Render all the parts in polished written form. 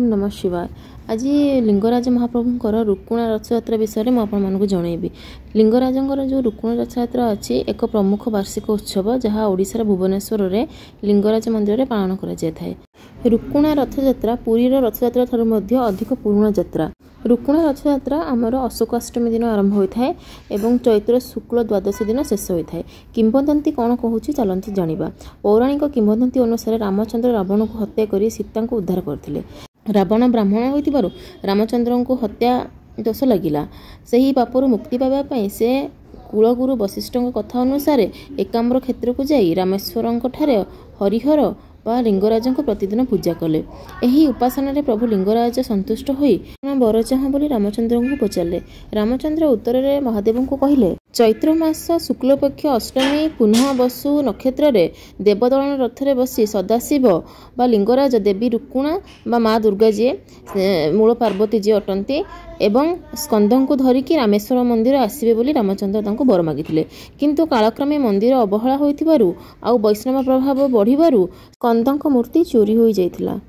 नमः शिवाय। आज लिंगराज महाप्रभुंकर रुक्कुणा रथयात्रा विषय में आपको जनइबी। लिंगराजंकर जो रुक्कुणा रथयात्रा अच्छी एक प्रमुख वार्षिक उत्सव जहाँ ओडिशार भुवनेश्वर में लिंगराज मंदिर में पालन कर रुक्कुणा रथयात्रा पुरीर रथयात्रा ठारू मध्य अधिक पुराना यात्रा। रुक्कुणा रथयात्रा आमर अशोकाष्टमी दिन आरंभ होता है एवं चैत्र शुक्ल द्वादशी दिन शेष होता है। किंवदंती कौन कहूँ चलती जानिबा। पौराणिक किंवदंती अनुसार रामचंद्र रावण को हत्या कर सीता को उद्धार करथिले। रावण ब्राह्मण होइतिबारु रामचंद्र को हत्या दोष लगिला। सही पापरू मुक्ति पाइबा से कुलगुरु वशिष्ठ कथा अनुसार एकाम्र क्षेत्र को जाई रामेश्वर ठारे हरिहर बा लिंगराज प्रतिदिन पूजा कले। यही उपासना प्रभु लिंगराज संतुष्ट होई बर चाह बोली रामचंद्र को पचारे। रामचंद्र उत्तर में महादेव को कहले, चैत्र मास शुक्लपक्ष अष्टमी पुनः बसु नक्षत्र देवदलन रथरे बसी सदाशिव बा लिंगराज देवी रुक्कुणा बा माँ दुर्गा जी मूल पार्वती जी अटंती एवं स्कंद को धरिकी रामेश्वर मंदिर आसबे बोली रामचंद्र तांको बर मागिथिले। किंतु कालक्रमे मंदिर अवहेला होइथिबारु आउ वैष्णव प्रभाव बढ़िबारु स्कंदक मूर्ति चोरी हो जाइथिला।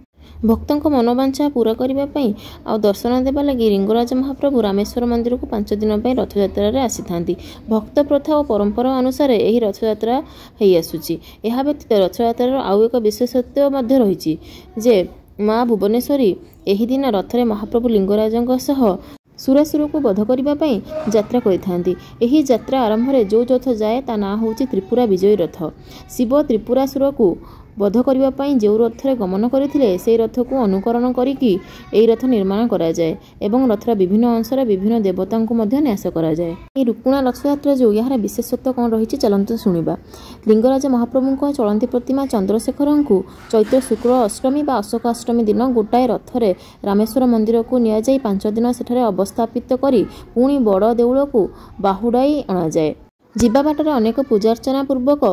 भक्तों मनोवांछा पूरा करने आ दर्शन देवा लगी लिंगराज महाप्रभु रामेश्वर मंदिर को 5 दिन रथयात्रा आसी था। भक्त प्रथा और परंपरा अनुसार यही रथयात्रा हो आसुची। यह व्यतीत रथयात्रार आउ एक विशेषत्व रही जे माँ भुवनेश्वरी यही दिन रथरे महाप्रभु लिंगराज सुरासुर को वध करने यात्रा करिथांती। एही यात्रा आरंभ में जो रथ जाए ता ना होची त्रिपुरा विजयी रथ। शिव त्रिपुरासुर को वध करने जो रथ गमन करते से रथ को अनुकरण करी रथ निर्माण करा जाए एवं रथर विभिन्न अंशर विभिन्न देवता को न्यास करा जाए। रुक्कुणा रथयात्रा जो यार विशेषत्व कौन रही चलते शुणा। लिंगराज महाप्रभु चलती प्रतिमा चंद्रशेखर को चैत्र शुक्ल अष्टमी बा अशोकाष्टमी दिन गोटाए रथरे रामेश्वर मंदिर को नि जाई 5 दिन सेठारे अवस्थापित करी पुणी बड़ देउल को बाहुड़ाई अणा जाए। जीवा बाटर अनेक पूजार्चना पूर्वक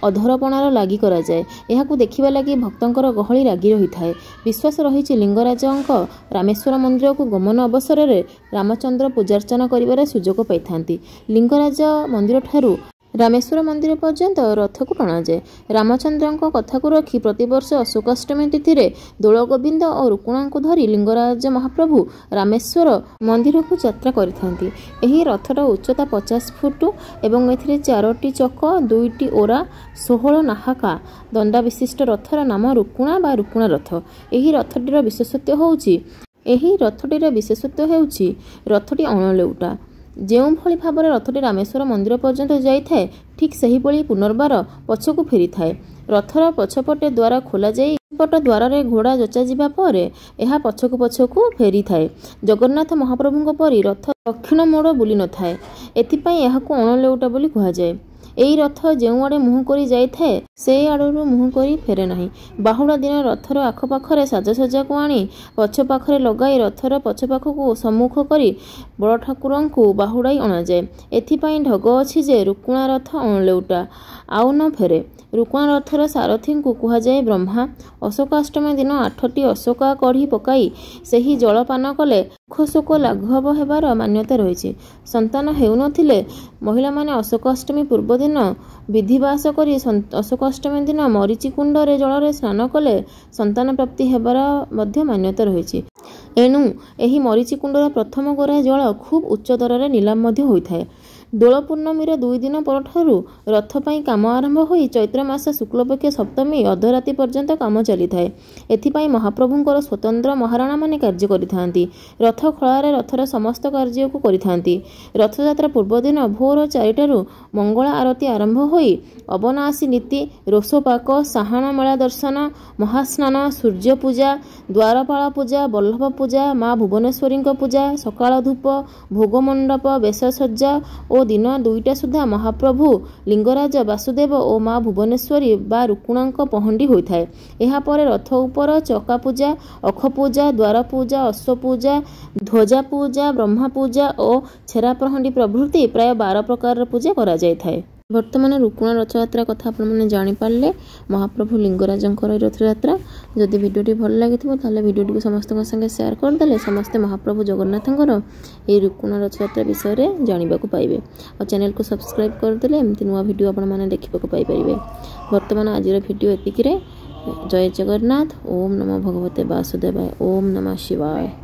अधरपणार लागी करा जाए। यहाकू देखिबा लगी भक्तंकर गहली लागी रही थाए। विश्वास रही लिंगराजंक रामेश्वर मंदिर को गमन अवसर में रामचंद्र पूजार्चना करिबार सुजोग पाई थांती। लिंगराज मंदिर ठारू रामेश्वर मंदिर पर्यंत रथ को टणा जाए। रामचंद्र कथा को रखी प्रतिवर्ष अशोकाष्टमी तिथि रे दोल गोविंद और रुक्कुणा को धरी लिंगराज महाप्रभु रामेश्वर मंदिर को यात्रा करिथांती। एही रथर उच्चता 50 फुट एवं एथिरे 4टी चक 2टी ओरा 16 नाहाका दंडा विशिष्ट रथर नाम रुक्कुणा बा रुक्कुणा रथ। एही रथटीर विशेषत्व हेउची रथटी अणलेउटा। जो भली भाव रथटी रामेश्वर मंदिर पर्यंत जाए ठीक से ही पुनर्बार पछकू फेरी थाए। रथर पछपटे द्वार खोल जाई पट द्वार घोड़ा जचा जावा पर यह पछकू फेरी थाए। जगन्नाथ महाप्रभु परी रथ दक्षिण मोड़ बुली न थाए। एथिपाई यहाकू अणलेउटा बोली कहा जाए। एई रथ जो आड़े मुह करी जाए से आड़ू मुह करी फेरे नहीं। बाहुड़ा दिन रथर आखपाखरे साजसज्जा को आनी पछ पाखरे लगाई रथर पछ पाख को सम्मुख करी बड़ ठाकुर को बाहुड़ाई अणा जाए। एथिपाई ढग अछि जे रुक्कुणा रथ अणलेउटा आउ न फेरे। रुक्कुणा रथर सारथी को कहा जाए ब्रह्मा। अशोकाष्टमी दिन 8टी अशोका कढ़ी पकाई सही जलपान कले दुख लाघव हेबार मान्यता रही। संतान हेउनथिले महिला माने अशोकाष्टमी पूर्व दिन विधिवास करी अशोकाष्टमी दिन मरीचि कुंडरे जल स्नान कले संतान प्राप्ति हेबार मध्य मान्यता रही। एणु एही मरीचि कुंडर प्रथम गोरा जल खूब उच्च दर नीलाम होता है। दोल पूर्णमीर 2 दिन परठारु रथ पाई काम आरंभ होई चैत्र मास शुक्लपक्ष सप्तमी अधराती पर्यंत काम चली थाए। एथिपाई महाप्रभुंकर स्वतंत्र महाराणा माने कार्य करिथांती। रथ खଳାରେ रथर समस्त कार्य को करिथांती। रथयात्रा पूर्व दिन भोर 4टारू मंगला आरती आरंभ होई अबनासी नीति रोषपाक साहाण मेला दर्शन महास्नान सूर्य पूजा द्वारपाल पूजा बल्लभ पूजा माँ भुवनेश्वरी पूजा सकाळ धूप भोगमंडप बेशसज्जा और दिन 2टा सुधा महाप्रभु लिंगराज वासुदेव और माँ भुवनेश्वरी बा रुक्कुणा पहंडी होता है। यहाँ पर रथ उपर चका पूजा अख पूजा द्वार पूजा अश्व पूजा ध्वजा पूजा ब्रह्मा पूजा और छेरा प्रहंडी प्रभृति प्राय 12 प्रकार पूजा करा जाय थाए। बर्तमान रुक्कुणा रथयात्रा कथा आपने जानीपारे महाप्रभु लिंगराजंकर रथयात्रा। जदि भिडियोटी भल लगी ताले भिडियोटी को समस्त संगे शेयर करदे समस्ते महाप्रभु जगन्नाथंकर ये रुक्कुणा रथयात्रा विषय में जानवा पाइबे। और चैनल को सब्सक्राइब करदे एमती नुआ भिडियो आपण मैंने देखा पाइपर। बर्तमान आज भिडियो एतिक जय जगन्नाथ। ओम नमो भगवते वासुदेवाय। ओम नमः शिवाय।